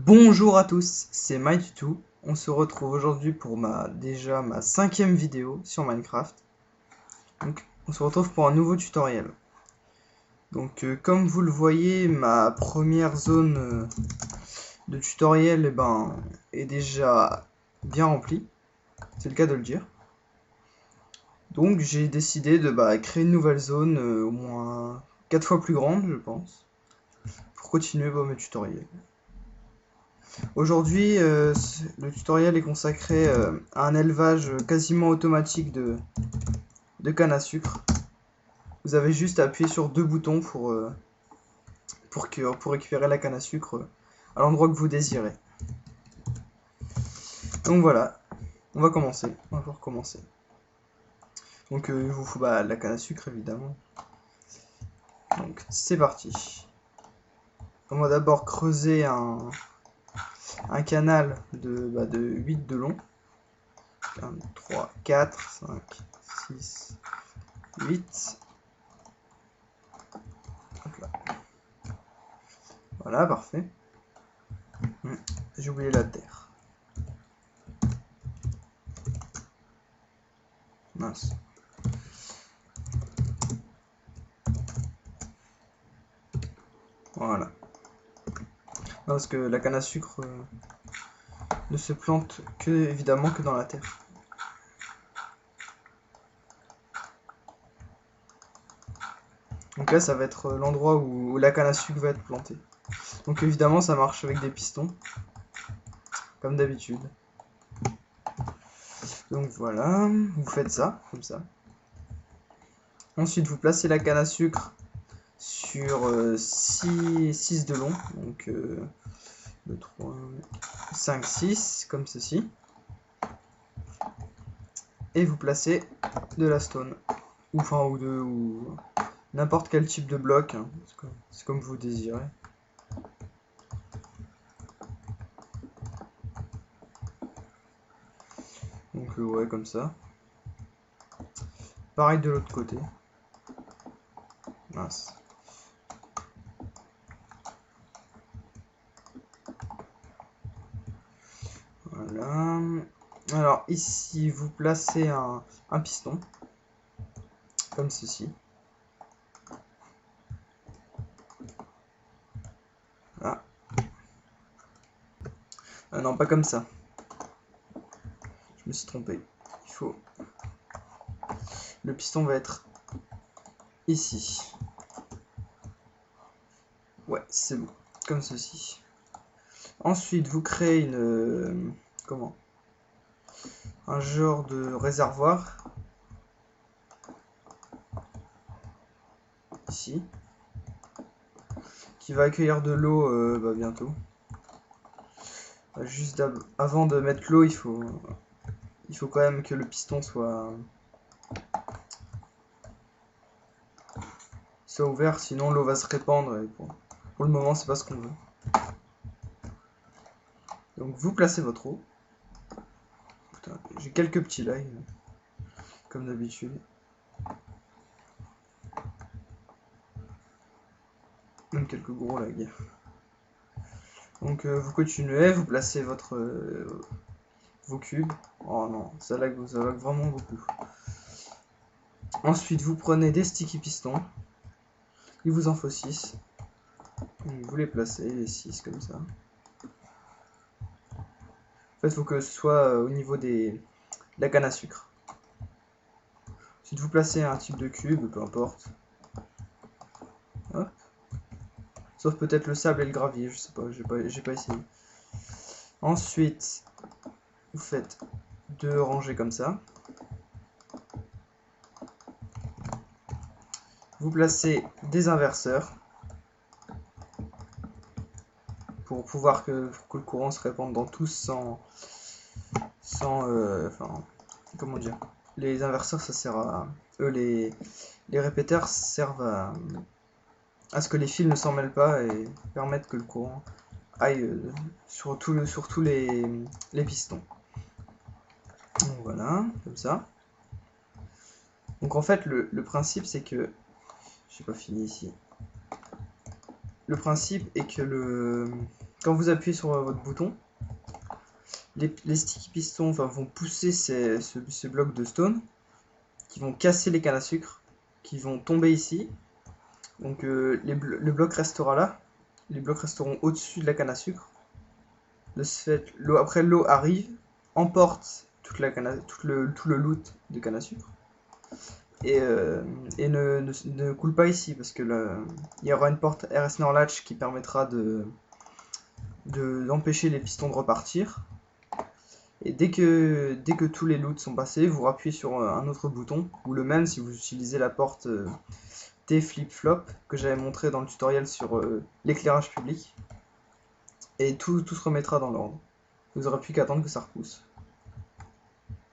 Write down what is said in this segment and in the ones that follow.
Bonjour à tous, c'est MyTutu. On se retrouve aujourd'hui pour ma 5e vidéo sur Minecraft. Donc, on se retrouve pour un nouveau tutoriel. Donc, comme vous le voyez, ma première zone de tutoriel est déjà bien remplie. C'est le cas de le dire. Donc, j'ai décidé de créer une nouvelle zone, au moins 4 fois plus grande, je pense, pour continuer mes tutoriels. Aujourd'hui, le tutoriel est consacré à un élevage quasiment automatique de canne à sucre. Vous avez juste à appuyer sur deux boutons pour récupérer la canne à sucre à l'endroit que vous désirez. Donc voilà, on va commencer. On va recommencer. Donc il vous faut la canne à sucre évidemment. Donc c'est parti. On va d'abord creuser un canal de 8 de long. 1, 3, 4, 5, 6, 8. Voilà, parfait. J'ai oublié la terre. Mince. Voilà. Parce que la canne à sucre ne se plante évidemment que dans la terre. Donc là, ça va être l'endroit où la canne à sucre va être plantée. Donc évidemment, ça marche avec des pistons, comme d'habitude. Donc voilà, vous faites ça, comme ça. Ensuite, vous placez la canne à sucre sur 6 de long. Donc 2, 3, 5, 6, comme ceci. Et vous placez de la stone. Ou n'importe quel type de bloc. Hein. C'est comme vous désirez. Donc ouais, comme ça. Pareil de l'autre côté. Mince. Voilà. Alors ici, vous placez un piston. Comme ceci. Voilà. Ah non, pas comme ça. Je me suis trompé. Il faut... Le piston va être ici. Ouais, c'est bon. Comme ceci. Ensuite, vous créez une... comment? Un genre de réservoir. Ici. Qui va accueillir de l'eau bientôt. Juste avant de mettre l'eau, il faut quand même que le piston soit ouvert, sinon l'eau va se répandre. Et pour le moment, c'est pas ce qu'on veut. Donc vous placez votre eau. Putain, j'ai quelques petits lags, comme d'habitude. Même quelques gros lags. Donc vous continuez, vous placez vos cubes. Oh non, ça lag vraiment beaucoup. Ensuite, vous prenez des sticky pistons. Il vous en faut 6. Vous les placez, les 6 comme ça. En fait, il faut que ce soit au niveau de la canne à sucre. Ensuite, vous placez un type de cube, peu importe. Hop. Sauf peut-être le sable et le gravier, je sais pas, j'ai pas essayé. Ensuite, vous faites 2 rangées comme ça. Vous placez des inverseurs pour pouvoir que le courant se répande dans tous sans comment dire, les inverseurs ça sert à les répéteurs servent à ce que les fils ne s'en mêlent pas et permettent que le courant aille sur tous les pistons. Donc voilà, comme ça. Donc en fait le principe c'est que j'ai pas fini ici. Le principe est que quand vous appuyez sur votre bouton, les sticky pistons vont pousser ces blocs de stone qui vont casser les cannes à sucre, qui vont tomber ici. Donc le bloc restera là, les blocs resteront au-dessus de la canne à sucre. De ce fait, après l'eau arrive, emporte tout le loot de canne à sucre et ne coule pas ici parce que il y aura une porte RS NOR latch qui permettra d'empêcher les pistons de repartir. Et dès que tous les loots sont passés, vous rappuyez sur un autre bouton, ou le même si vous utilisez la porte T flip-flop que j'avais montré dans le tutoriel sur l'éclairage public. Et tout se remettra dans l'ordre. Vous n'aurez plus qu'à attendre que ça repousse.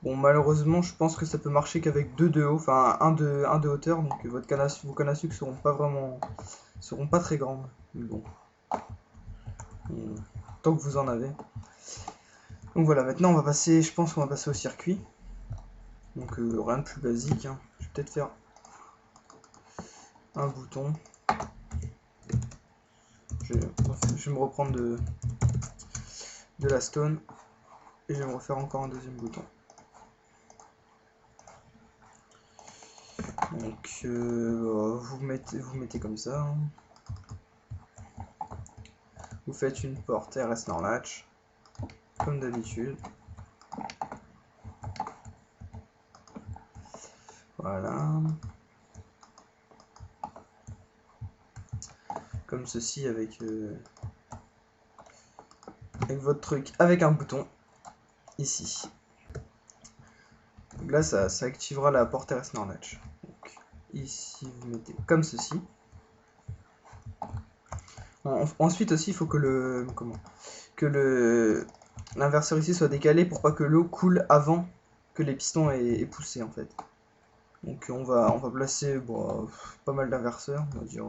Bon, malheureusement, je pense que ça peut marcher qu'avec 2 de haut, enfin un de hauteur, donc vos cannes à sucre seront pas très grandes. Mais bon, tant que vous en avez. Donc voilà, maintenant on va passer, je pense qu'on va passer au circuit. Donc rien de plus basique, hein. Je vais peut-être faire un bouton. Je vais me reprendre de la stone et je vais me refaire encore un deuxième bouton. Donc vous mettez comme ça. Hein. Vous faites une porte RS NOR latch comme d'habitude. Voilà. Comme ceci avec votre truc, avec un bouton ici. Donc là, ça activera la porte RS NOR latch. Donc, ici, vous mettez comme ceci. Ensuite aussi, il faut que l'inverseur ici soit décalé pour pas que l'eau coule avant que les pistons aient poussé en fait. Donc on va placer pas mal d'inverseurs, on va dire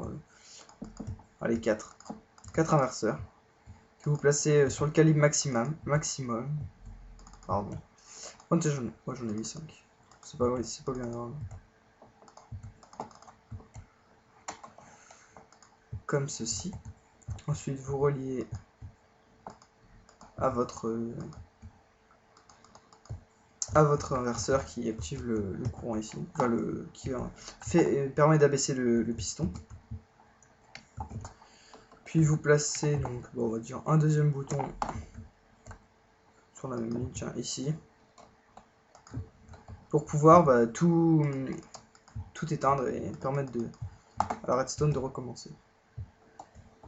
allez 4 inverseurs que vous placez sur le calibre maximum. Pardon. Moi j'en ai mis 5. C'est pas bien grave. Comme ceci. Ensuite vous reliez à votre inverseur qui active le courant ici, enfin qui permet d'abaisser le piston. Puis vous placez donc on va dire un deuxième bouton sur la même ligne, tiens, ici, pour pouvoir tout éteindre et permettre à la redstone de recommencer.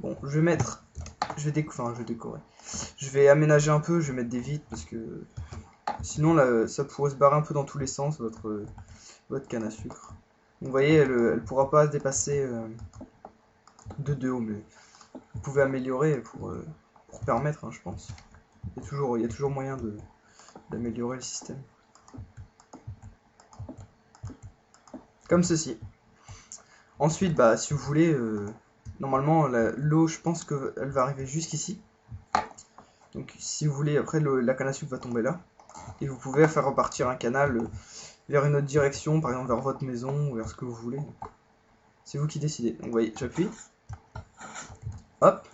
Bon, je vais décorer. Je vais aménager un peu, je vais mettre des vitres parce que sinon là, ça pourrait se barrer un peu dans tous les sens votre canne à sucre. Vous voyez, elle pourra pas se dépasser de haut, mais vous pouvez améliorer pour permettre, hein, je pense. Il y a toujours moyen d'améliorer le système. Comme ceci. Ensuite, si vous voulez, normalement l'eau, je pense qu'elle va arriver jusqu'ici. Donc si vous voulez, après la canne à sucre va tomber là. Et vous pouvez faire repartir un canal vers une autre direction, par exemple vers votre maison ou vers ce que vous voulez. C'est vous qui décidez. Donc vous voyez, j'appuie. Hop.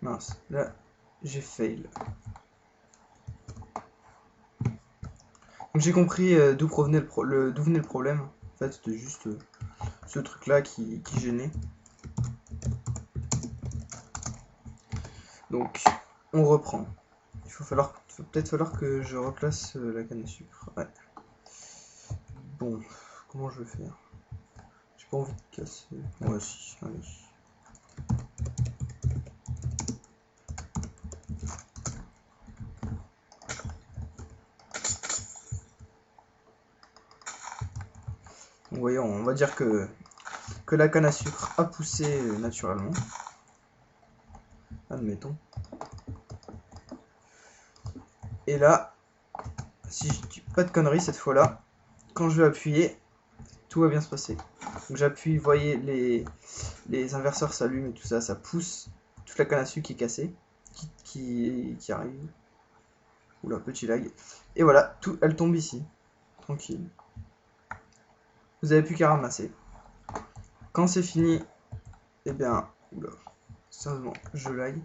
Mince, là j'ai fail. Donc j'ai compris d'où venait le problème. En fait, c'était juste ce truc là qui gênait. Donc on reprend. Il va peut-être falloir que je replace la canne à sucre. Ouais. Bon, comment je vais faire? J'ai pas envie de casser. Moi aussi, allez. Vous voyez, on va dire que la canne à sucre a poussé naturellement. Admettons. Et là, si je dis pas de conneries cette fois-là, quand je vais appuyer, tout va bien se passer. Donc j'appuie, vous voyez, les inverseurs s'allument et tout ça, ça pousse toute la canne à sucre qui est cassée, qui arrive. Oula, petit lag. Et voilà, elle tombe ici, tranquille. Vous avez plus qu'à ramasser. Quand c'est fini, eh bien, oula, sérieusement, je lag.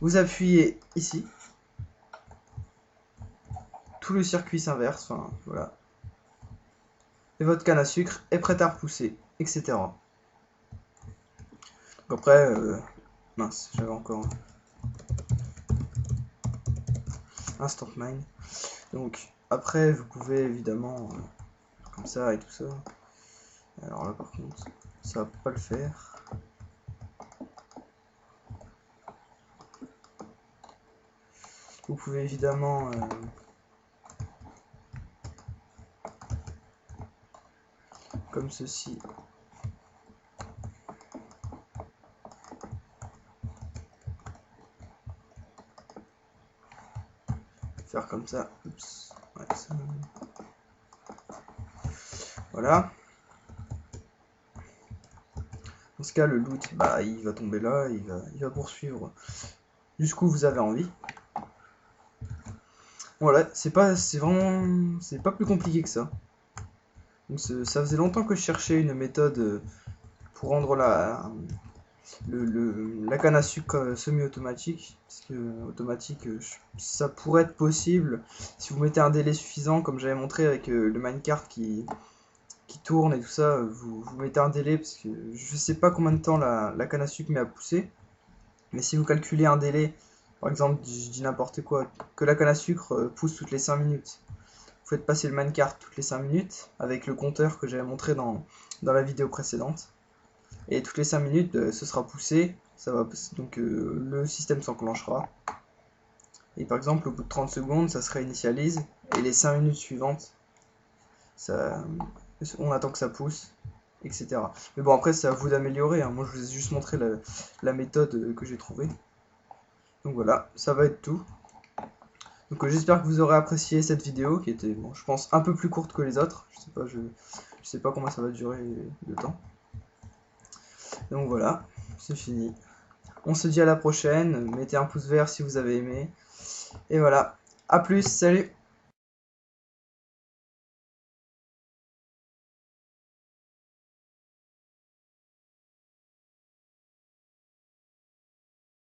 Vous appuyez ici. Tout le circuit s'inverse, enfin voilà. Et votre canne à sucre est prête à repousser, etc. Donc après, mince, j'avais encore un stop mine. Donc après, vous pouvez évidemment, comme ça et tout ça. Alors là par contre, ça va pas le faire. Vous pouvez évidemment comme ceci. Faire comme ça. Oups. Ouais, ça... Voilà. Dans ce cas, le loot, bah, il va tomber là, il va poursuivre jusqu'où vous avez envie. Voilà, c'est pas plus compliqué que ça. Donc ça faisait longtemps que je cherchais une méthode pour rendre la canne à sucre semi-automatique, parce que automatique, ça pourrait être possible si vous mettez un délai suffisant, comme j'avais montré avec le minecart qui tourne et tout ça, vous mettez un délai, parce que je sais pas combien de temps la canne à sucre met à pousser, mais si vous calculez un délai, par exemple, je dis n'importe quoi, que la canne à sucre pousse toutes les 5 minutes, vous faites passer le minecart toutes les 5 minutes, avec le compteur que j'avais montré dans la vidéo précédente, et toutes les 5 minutes, ce sera poussé, ça va, donc le système s'enclenchera, et par exemple, au bout de 30 secondes, ça se réinitialise, et les 5 minutes suivantes, ça, on attend que ça pousse, etc. Mais bon, après, c'est à vous d'améliorer, hein. Moi, je vous ai juste montré la méthode que j'ai trouvée. Donc voilà, ça va être tout. Donc j'espère que vous aurez apprécié cette vidéo, qui était, bon, je pense, un peu plus courte que les autres. Je sais pas combien ça va durer de temps. Donc voilà, c'est fini. On se dit à la prochaine, mettez un pouce vert si vous avez aimé. Et voilà, à plus, salut!